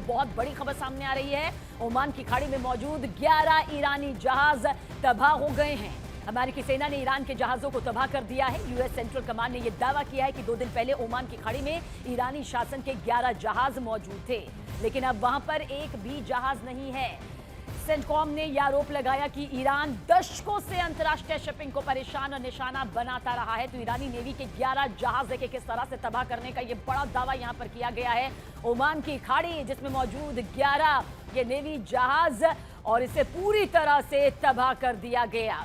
बहुत बड़ी खबर सामने आ रही है। ओमान की खाड़ी में मौजूद 11 ईरानी जहाज तबाह हो गए हैं। अमेरिकी सेना ने ईरान के जहाजों को तबाह कर दिया है। यूएस सेंट्रल कमांड ने यह दावा किया है कि 2 दिन पहले ओमान की खाड़ी में ईरानी शासन के 11 जहाज मौजूद थे, लेकिन अब वहां पर एक भी जहाज नहीं है। सेंटकॉम ने यह आरोप लगाया कि ईरान दशकों से अंतर्राष्ट्रीय शिपिंग को परेशान और निशाना बनाता रहा है। तो ईरानी नेवी के 11 जहाज देखे किस तरह से तबाह करने का यह बड़ा दावा यहां पर किया गया है। ओमान की खाड़ी जिसमें मौजूद 11 ये नेवी जहाज, और इसे पूरी तरह से तबाह कर दिया गया।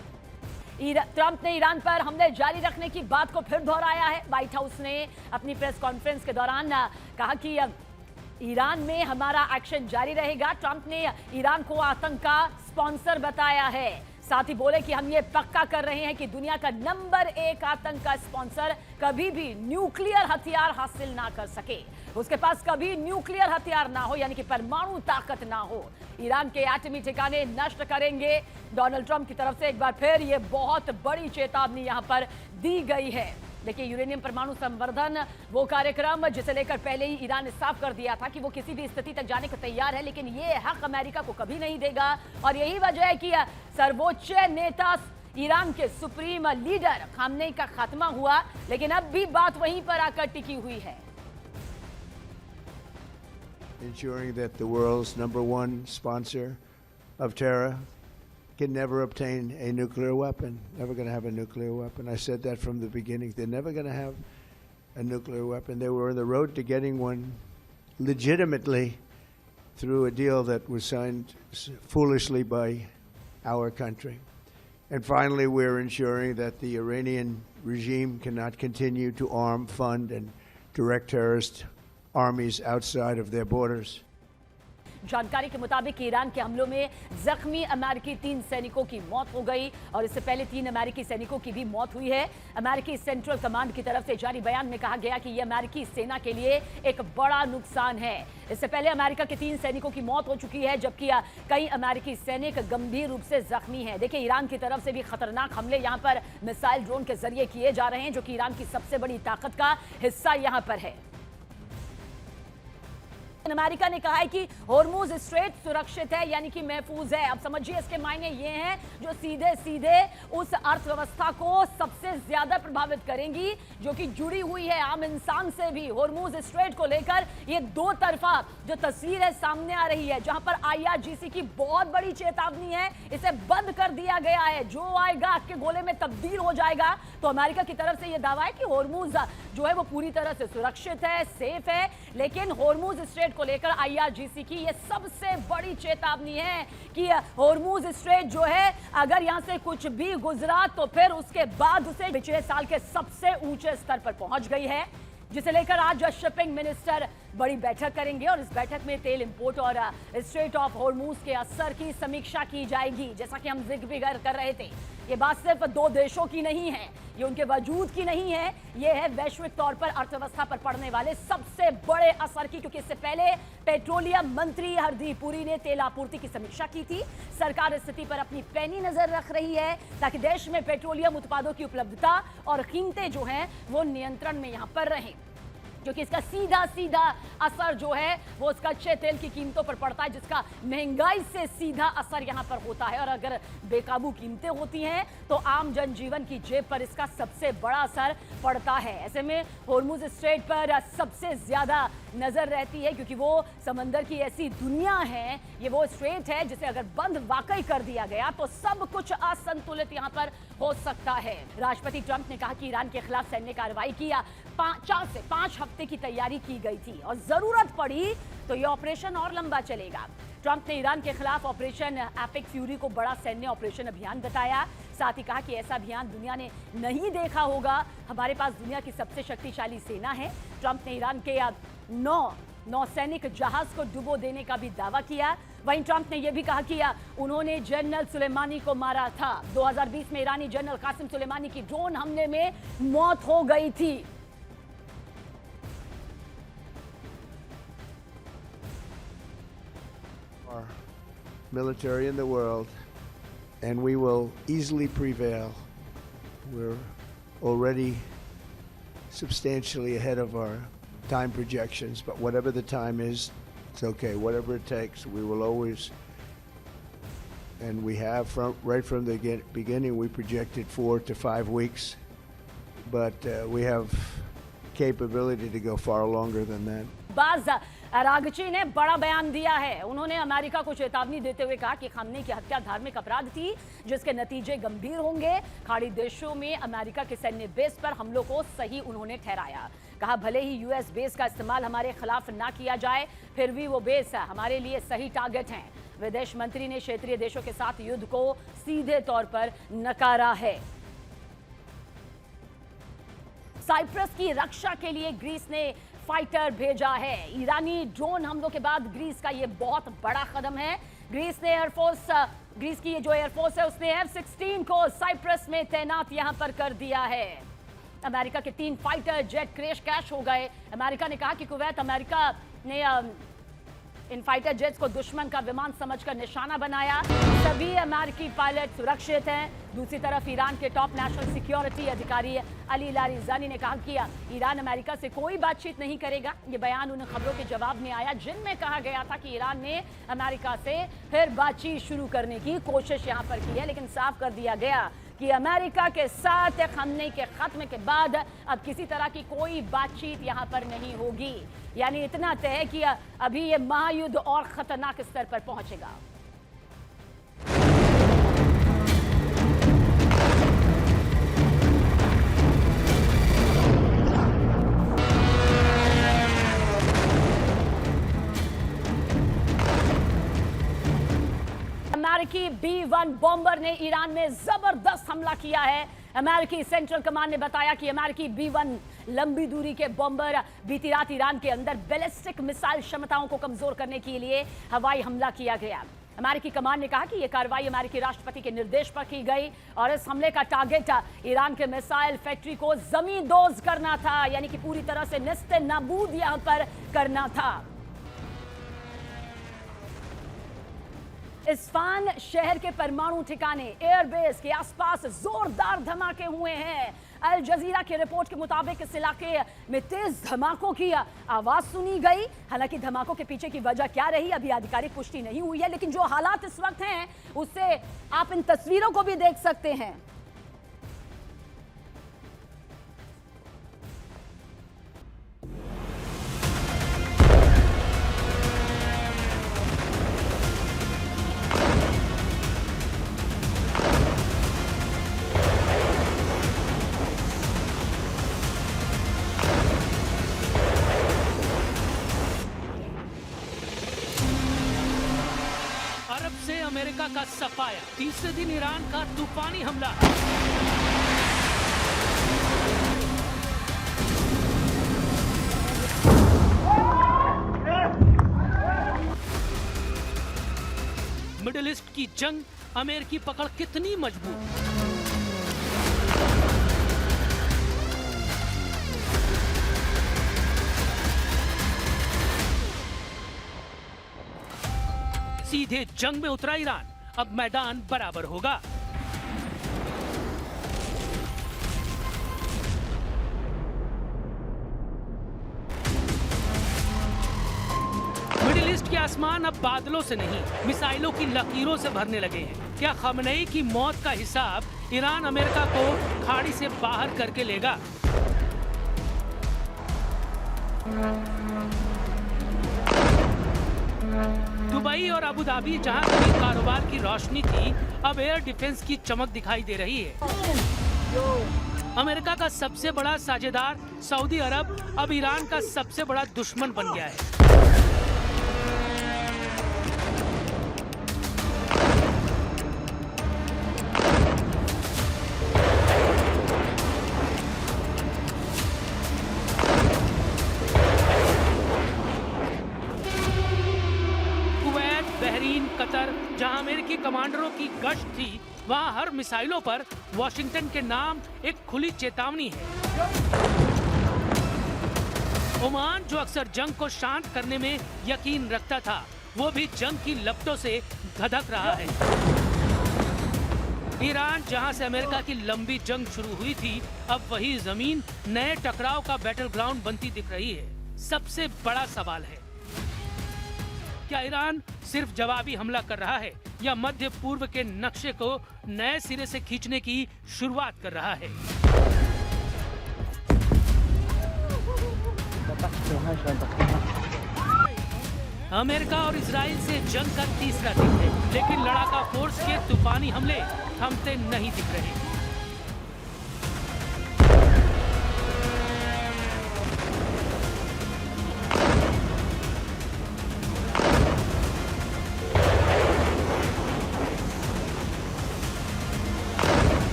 ट्रंप ने ईरान पर हमले जारी रखने की बात को फिर दोहराया है। व्हाइट हाउस ने अपनी प्रेस कॉन्फ्रेंस के दौरान कहा कि ईरान में हमारा एक्शन जारी रहेगा। ट्रंप ने ईरान को आतंक का स्पॉन्सर बताया है। साथ ही बोले कि हम ये पक्का कर रहे हैं कि दुनिया का नंबर 1 आतंक का स्पॉन्सर कभी भी न्यूक्लियर हथियार हासिल ना कर सके, उसके पास कभी न्यूक्लियर हथियार ना हो, यानी कि परमाणु ताकत ना हो। ईरान के एटमी ठिकाने नष्ट करेंगे। डोनाल्ड ट्रंप की तरफ से एक बार फिर ये बहुत बड़ी चेतावनी यहां पर दी गई है। देखिए, यूरेनियम परमाणु संवर्धन वो कार्यक्रम जिसे लेकर पहले ही ईरान ने साफ कर दिया था कि वो किसी भी स्थिति तक जाने को तैयार है, लेकिन ये हक अमेरिका को कभी नहीं देगा। और यही वजह है कि सर्वोच्च नेता ईरान के सुप्रीम लीडर खामनेई का खात्मा हुआ, लेकिन अब भी बात वहीं पर आकर टिकी हुई है। Ensuring that the world's #1 sponsor of terror can never obtain a nuclear weapon, never going to have a nuclear weapon. I said that from the beginning. They're never going to have a nuclear weapon. They were on the road to getting one legitimately through a deal that was signed foolishly by our country. And finally, we're ensuring that the Iranian regime cannot continue to arm, fund, and direct terrorist armies outside of their borders. जानकारी के मुताबिक Iran के हमलों में जख्मी अमेरिकी 3 सैनिकों की मौत हो गई, और इससे पहले 3 अमेरिकी सैनिकों की भी मौत हुई है। अमेरिकी सेंट्रल कमांड की तरफ से जारी बयान में कहा गया कि यह अमेरिकी सेना के लिए एक बड़ा नुकसान है। इससे पहले अमेरिका के 3 सैनिकों की मौत हो चुकी है, जबकि कई अमेरिकी सैनिक गंभीर रूप से जख्मी हैं। देखिए, ईरान की तरफ से भी खतरनाक हमले यहां पर मिसाइल ड्रोन के जरिए किए जा रहे हैं, जो कि ईरान की सबसे बड़ी ताकत का हिस्सा यहां पर है। अमेरिका ने कहा है कि होर्मुज स्ट्रेट सुरक्षित है, यानी कि महफूज है। अब समझिए, इसके मायने ये हैं जो सीधे सीधे उस अर्थव्यवस्था को सबसे ज्यादा प्रभावित करेंगी, जो कि जुड़ी हुई है आम इंसान से भी। होर्मुज स्ट्रेट को लेकर ये 2 तरफा जो तस्वीर है सामने आ रही है, जहां पर IRGC की बहुत बड़ी चेतावनी है, इसे बंद कर दिया गया है। जो आएगा आग के गोले में तब्दील हो जाएगा। तो अमेरिका की तरफ से यह दावा है कि होर्मुज जो है वो पूरी तरह से सुरक्षित है, सेफ है, लेकिन होर्मुज स्ट्रेट को लेकर IRGC की यह सबसे बड़ी चेतावनी है कि होर्मुज स्ट्रेट जो है, अगर यहां से कुछ भी गुजरा तो फिर उसके बाद उसे पिछले साल के सबसे ऊंचे स्तर पर पहुंच गई है, जिसे लेकर आज शिपिंग मिनिस्टर बड़ी बैठक करेंगे। और इस बैठक में तेल इंपोर्ट और स्ट्रेट ऑफ होर्मुज के असर की समीक्षा की जाएगी। जैसा कि हम जिक्र कर रहे थे, ये बात सिर्फ 2 देशों की नहीं है, ये उनके वजूद की नहीं है, ये है वैश्विक तौर पर अर्थव्यवस्था पर पड़ने वाले सबसे बड़े असर की। क्योंकि इससे पहले पेट्रोलियम मंत्री हरदीप पुरी ने तेल आपूर्ति की समीक्षा की थी। सरकार स्थिति पर अपनी पैनी नजर रख रही है, ताकि देश में पेट्रोलियम उत्पादों की उपलब्धता और कीमतें जो हैं वो नियंत्रण में यहां पर रहें। क्योंकि इसका सीधा सीधा असर जो है वो उसका कच्चे तेल की कीमतों पर पड़ता है, जिसका महंगाई से सीधा असर यहां पर होता है। और अगर बेकाबू कीमतें होती हैं तो आम जनजीवन की जेब पर इसका सबसे बड़ा असर पड़ता है। ऐसे में होर्मुज स्ट्रेट पर सबसे ज्यादा नजर रहती है, क्योंकि वो समंदर की ऐसी दुनिया है, ये वो स्ट्रेट है जिसे अगर बंद वाकई कर दिया गया तो सब कुछ असंतुलित यहां पर हो सकता है। राष्ट्रपति ट्रंप ने कहा कि ईरान के खिलाफ सैन्य कार्रवाई की 4 से 5 हफ्ते की तैयारी की गई थी और जरूरत पड़ी तो यह ऑपरेशन और लंबा चलेगा। ट्रंप ने ईरान के खिलाफ ऑपरेशन एपिक फ्यूरी को बड़ा सैन्य ऑपरेशन अभियान बताया। साथ ही कहा कि ऐसा अभियान दुनिया ने नहीं देखा होगा। हमारे पास दुनिया की सबसे शक्तिशाली सेना है। ट्रंप ने ईरान के 9 नौसैनिक जहाज को डुबो देने का भी दावा किया। वहीं ट्रंप ने यह भी कहा कि उन्होंने जनरल सुलेमानी को मारा था। 2020 में ईरानी जनरल कासिम सुलेमानी की ड्रोन हमले में मौत हो गई थी। Our military in the world, and we will easily prevail. We're already substantially ahead of our time projections, but whatever the time is, it's okay. Whatever it takes, we will always, and we have right from the beginning, we projected 4 to 5 weeks, but we have capability to go far longer than that. बाज Araghchi ने बड़ा बयान दिया है। उन्होंने America को चेतावनी देते हुए कहा कि खamenei की हत्या धार्मिक अपराध थी, जिसके नतीजे गंभीर होंगे। खाड़ी देशों में अमेरिका के सैन्य बेस पर हमलों को सही उन्होंने ठहराया। कहा भले ही यूएस बेस का इस्तेमाल हमारे खिलाफ ना किया जाए, फिर भी वो बेस हमारे लिए सही टारगेट हैं। विदेश मंत्री ने क्षेत्रीय देशों के साथ युद्ध को सीधे तौर पर नकारा है। साइप्रस की रक्षा के लिए ग्रीस ने फाइटर भेजा है। ईरानी ड्रोन हमलों के बाद ग्रीस का यह बहुत बड़ा कदम है। ग्रीस की जो एयरफोर्स है उसने F-16 को साइप्रस में तैनात यहां पर कर दिया है। अमेरिका के 3 फाइटर जेट क्रैश हो गए। अमेरिका ने कहा कि कुवैत अमेरिका ने इन फाइटर जेट्स को दुश्मन का विमान समझकर निशाना बनाया। सभी अमेरिकी पायलट सुरक्षित हैं। दूसरी तरफ ईरान के टॉप नेशनल सिक्योरिटी अधिकारी अली लारिजानी ने कहा कि ईरान अमेरिका से कोई बातचीत नहीं करेगा। ये बयान उन खबरों के जवाब में आया जिनमें कहा गया था कि ईरान ने अमेरिका से फिर बातचीत शुरू करने की कोशिश यहां पर की है, लेकिन साफ कर दिया गया कि अमेरिका के साथ खamenei के खत्म के बाद अब किसी तरह की कोई बातचीत यहां पर नहीं होगी। यानी इतना तय है कि अभी ये महायुद्ध और खतरनाक स्तर पर पहुंचेगा। अमेरिकी B-1 बॉम्बर ने ईरान में जबरदस्त हमला किया है। अमेरिकी सेंट्रल कमांड ने बताया कि अमेरिकी B-1 लंबी दूरी के बॉम्बर बीती रात ईरान के अंदर बैलिस्टिक मिसाइल क्षमताओं को कमजोर करने के लिए हवाई हमला किया गया। अमेरिकी कमांड ने कहा कि यह कार्रवाई अमेरिकी राष्ट्रपति के निर्देश पर की गई और इस हमले का टारगेट ईरान के मिसाइल फैक्ट्री को जमींदोज करना था, यानी कि पूरी तरह से नेस्ते नाबूद यहां पर करना था। इस्फान शहर के परमाणु ठिकाने एयरबेस के आसपास जोरदार धमाके हुए हैं। अल जजीरा की रिपोर्ट के मुताबिक इस इलाके में तेज धमाकों की आवाज सुनी गई। हालांकि धमाकों के पीछे की वजह क्या रही अभी आधिकारिक पुष्टि नहीं हुई है, लेकिन जो हालात इस वक्त हैं उससे आप इन तस्वीरों को भी देख सकते हैं। अमेरिका का सफाया, तीसरे दिन ईरान का तूफानी हमला। मिडिल ईस्ट की जंग, अमेरिकी पकड़ कितनी मजबूत। सीधे जंग में उतरा ईरान, अब मैदान बराबर होगा। आसमान अब बादलों से नहीं, मिसाइलों की लकीरों से भरने लगे हैं। क्या खमनेई की मौत का हिसाब ईरान अमेरिका को खाड़ी से बाहर करके लेगा? दुबई और अबू धाबी, जहां कभी कारोबार की रोशनी थी, अब एयर डिफेंस की चमक दिखाई दे रही है। अमेरिका का सबसे बड़ा साझेदार सऊदी अरब अब ईरान का सबसे बड़ा दुश्मन बन गया है। कतर, जहां अमेरिकी कमांडरों की गश्त थी, वहां हर मिसाइलों पर वॉशिंगटन के नाम एक खुली चेतावनी है। ओमान, जो अक्सर जंग को शांत करने में यकीन रखता था, वो भी जंग की लपटों से धधक रहा है। ईरान, जहां से अमेरिका की लंबी जंग शुरू हुई थी, अब वही जमीन नए टकराव का बैटल ग्राउंड बनती दिख रही है। सबसे बड़ा सवाल है, क्या ईरान सिर्फ जवाबी हमला कर रहा है या मध्य पूर्व के नक्शे को नए सिरे से खींचने की शुरुआत कर रहा है? अमेरिका और इजराइल से जंग का तीसरा दिन है, लेकिन लड़ाका फोर्स के तूफानी हमले थमते नहीं दिख रहे।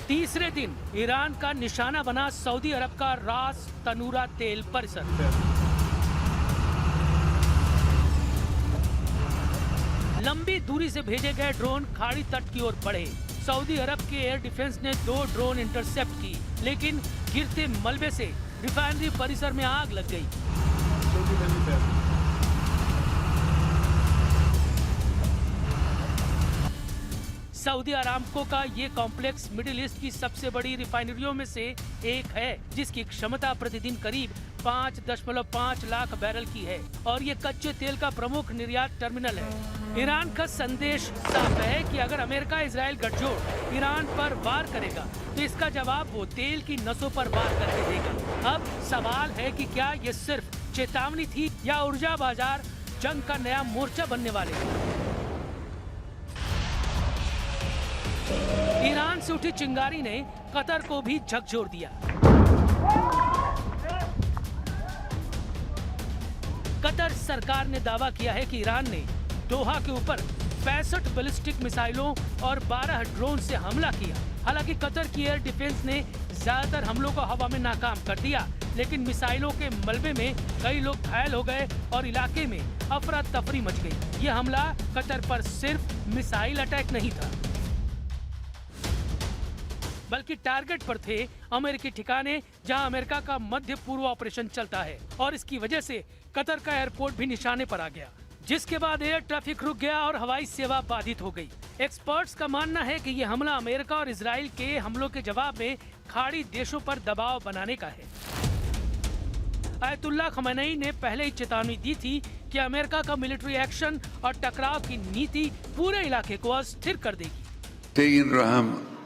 तीसरे दिन ईरान का निशाना बना सऊदी अरब का रास तनूरा तेल परिसर। लंबी दूरी से भेजे गए ड्रोन खाड़ी तट की ओर बढ़े। सऊदी अरब के एयर डिफेंस ने 2 ड्रोन इंटरसेप्ट की, लेकिन गिरते मलबे से रिफाइनरी परिसर में आग लग गई। सऊदी अरामको का ये कॉम्प्लेक्स मिडिल ईस्ट की सबसे बड़ी रिफाइनरियों में से एक है, जिसकी क्षमता प्रतिदिन करीब 5.5 लाख बैरल की है और ये कच्चे तेल का प्रमुख निर्यात टर्मिनल है। ईरान का संदेश साफ है कि अगर अमेरिका इजराइल गठजोड़ ईरान पर वार करेगा तो इसका जवाब वो तेल की नसों पर वार करके देगा। अब सवाल है कि क्या ये सिर्फ चेतावनी थी या ऊर्जा बाजार जंग का नया मोर्चा बनने वाले हैं? ईरान से उठी चिंगारी ने कतर को भी झकझोर दिया। कतर सरकार ने दावा किया है कि ईरान ने दोहा के ऊपर 65 बैलिस्टिक मिसाइलों और 12 ड्रोन से हमला किया। हालांकि कतर की एयर डिफेंस ने ज्यादातर हमलों को हवा में नाकाम कर दिया, लेकिन मिसाइलों के मलबे में कई लोग घायल हो गए और इलाके में अफरा तफरी मच गई। यह हमला कतर पर सिर्फ मिसाइल अटैक नहीं था, बल्कि टारगेट पर थे अमेरिकी ठिकाने जहां अमेरिका का मध्य पूर्व ऑपरेशन चलता है, और इसकी वजह से कतर का एयरपोर्ट भी निशाने पर आ गया, जिसके बाद एयर ट्रैफिक रुक गया और हवाई सेवा बाधित हो गई। एक्सपर्ट्स का मानना है कि यह हमला अमेरिका और इजराइल के हमलों के जवाब में खाड़ी देशों पर दबाव बनाने का है। आयतुल्लाह खमेनी ने पहले ही चेतावनी दी थी कि अमेरिका का मिलिट्री एक्शन और टकराव की नीति पूरे इलाके को अस्थिर कर देगी।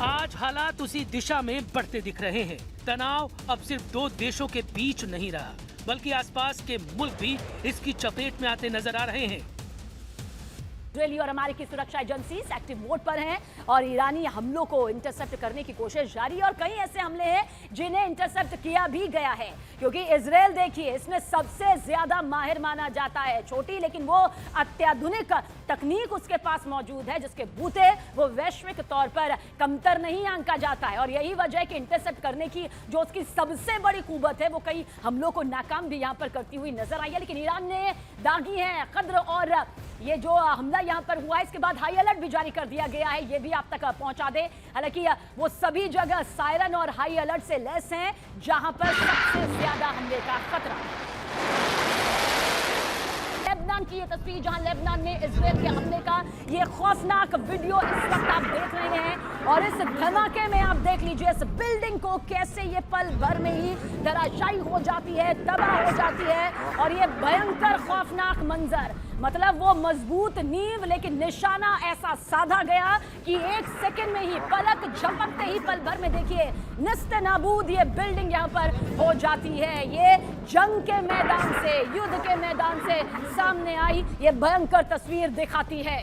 आज हालात उसी दिशा में बढ़ते दिख रहे हैं। तनाव अब सिर्फ 2 देशों के बीच नहीं रहा, बल्कि आसपास के मुल्क भी इसकी चपेट में आते नजर आ रहे हैं। इजरायली और अमेरिकी सुरक्षा एजेंसी एक्टिव मोड पर हैं और ईरानी हमलों को इंटरसेप्ट करने की कोशिश जारी है, और कई ऐसे हमले हैं जिन्हें इंटरसेप्ट किया भी गया है, क्योंकि इजरायल देखिए इसमें सबसे ज्यादा माहिर माना जाता है। छोटी लेकिन वो अत्याधुनिक तकनीक उसके पास मौजूद है, जिसके बूते वो वैश्विक तौर पर कमतर नहीं आंका जाता है, और यही वजह है कि इंटरसेप्ट करने की जो उसकी सबसे बड़ी कुवत है वो कई हमलों को नाकाम भी यहाँ पर करती हुई नजर आई है। लेकिन ईरान ने दागी है कद्र, और ये जो हमला यहाँ पर हुआ इसके बाद हाई अलर्ट भी जारी कर दिया गया है, ये भी आप तक पहुंचा दे। हालांकि वो सभी जगह सायरन और हाई अलर्ट से लैस हैं जहां पर सबसे ज्यादा हमले का खतरा। लेबनान की ये तस्वीर, जहां लेबनान में इजराइल के हमले का ये खौफनाक वीडियो इस वक्त आप देख रहे हैं। और इस धमाके में आप देख लीजिए इस बिल्डिंग को कैसे ये पल भर में ही धराशायी हो जाती है, तबाह हो जाती है। और ये भयंकर खौफनाक मंजर, मतलब वो मजबूत नींव लेकिन निशाना ऐसा साधा गया कि एक सेकंड में ही, पलक झपकते ही, पल भर में देखिए निस्ते नाबूद ये बिल्डिंग यहाँ पर हो जाती है। ये जंग के मैदान से, युद्ध के मैदान से सामने आई ये भयंकर तस्वीर दिखाती है।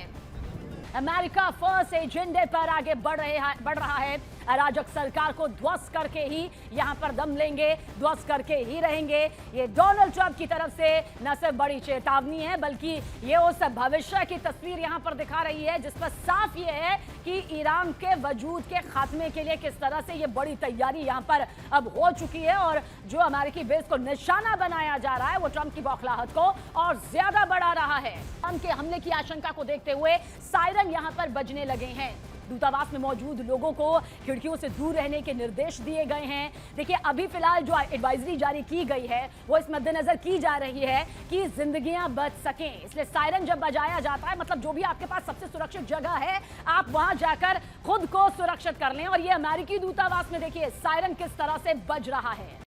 अमेरिका फर्स्ट एजेंडे पर आगे बढ़ रहा है। अराजक सरकार को ध्वस्त करके ही यहां पर दम लेंगे, ध्वस्त करके ही रहेंगे। ये डोनाल्ड ट्रंप की तरफ से न सिर्फ बड़ी चेतावनी है, बल्कि ये उस भविष्य की तस्वीर यहां पर दिखा रही है जिस पर साफ ये है कि ईरान के वजूद के खात्मे के लिए किस तरह से ये बड़ी तैयारी यहां पर अब हो चुकी है। और जो अमेरिकी बेस को निशाना बनाया जा रहा है वो ट्रंप की बौखलाहट को और ज्यादा बढ़ा रहा है। ईरान के हमले की आशंका को देखते हुए सायरन यहां पर बजने लगे हैं। दूतावास में मौजूद लोगों को खिड़कियों से दूर रहने के निर्देश दिए गए हैं। देखिए अभी फिलहाल जो एडवाइजरी जारी की गई है वो इस मद्देनजर की जा रही है कि जिंदगियां बच सकें, इसलिए सायरन जब बजाया जाता है, मतलब जो भी आपके पास सबसे सुरक्षित जगह है आप वहां जाकर खुद को सुरक्षित कर लें। और ये अमेरिकी दूतावास में देखिए सायरन किस तरह से बज रहा है।